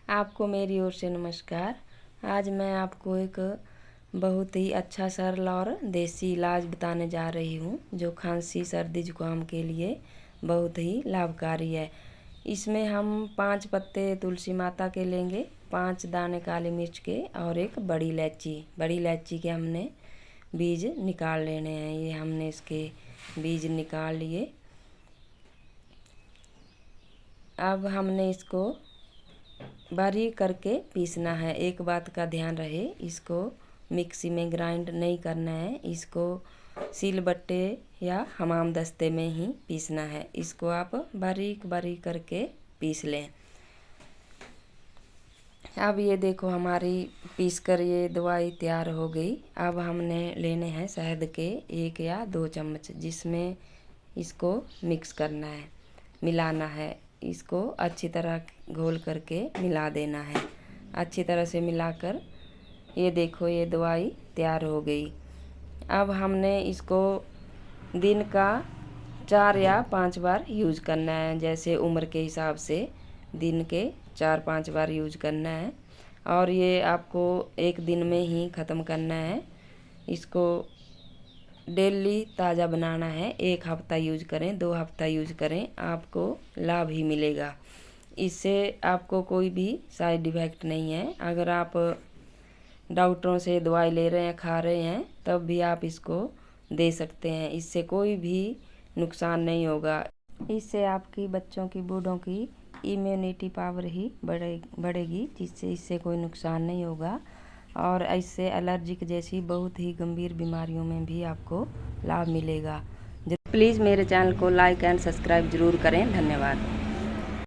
आपको मेरी ओर से नमस्कार। आज मैं आपको एक बहुत ही अच्छा सरल और देसी इलाज बताने जा रही हूँ जो खांसी सर्दी जुकाम के लिए बहुत ही लाभकारी है। इसमें हम 5 पत्ते तुलसी माता के लेंगे, 5 दाने काली मिर्च के और एक बड़ी इलायची के हमने बीज निकाल लेने हैं। ये हमने इसके बीज निकाल लिए। अब हमने इसको बारीक करके पीसना है। एक बात का ध्यान रहे, इसको मिक्सी में ग्राइंड नहीं करना है, इसको सिलबट्टे या हमाम दस्ते में ही पीसना है। इसको आप बारीक बारीक करके पीस लें। अब ये देखो हमारी पीसकर ये दवाई तैयार हो गई। अब हमने लेने हैं शहद के 1 या 2 चम्मच, जिसमें इसको मिक्स करना है, मिलाना है। इसको अच्छी तरह घोल करके मिला देना है। अच्छी तरह से मिलाकर ये देखो ये दवाई तैयार हो गई। अब हमने इसको दिन का 4 या 5 बार यूज करना है, जैसे उम्र के हिसाब से दिन के 4-5 बार यूज करना है। और ये आपको एक दिन में ही ख़त्म करना है। इसको डेली ताज़ा बनाना है। 1 हफ्ता यूज करें, 2 हफ्ता यूज करें, आपको लाभ ही मिलेगा। इससे आपको कोई भी साइड इफ़ेक्ट नहीं है। अगर आप डॉक्टरों से दवाई ले रहे हैं, खा रहे हैं, तब भी आप इसको दे सकते हैं। इससे कोई भी नुकसान नहीं होगा। इससे आपकी बच्चों की, बूढ़ों की इम्यूनिटी पावर ही बढ़ेगी, जिससे इससे कोई नुकसान नहीं होगा। और इससे एलर्जिक जैसी बहुत ही गंभीर बीमारियों में भी आपको लाभ मिलेगा। प्लीज़ मेरे चैनल को लाइक एंड सब्सक्राइब ज़रूर करें। धन्यवाद।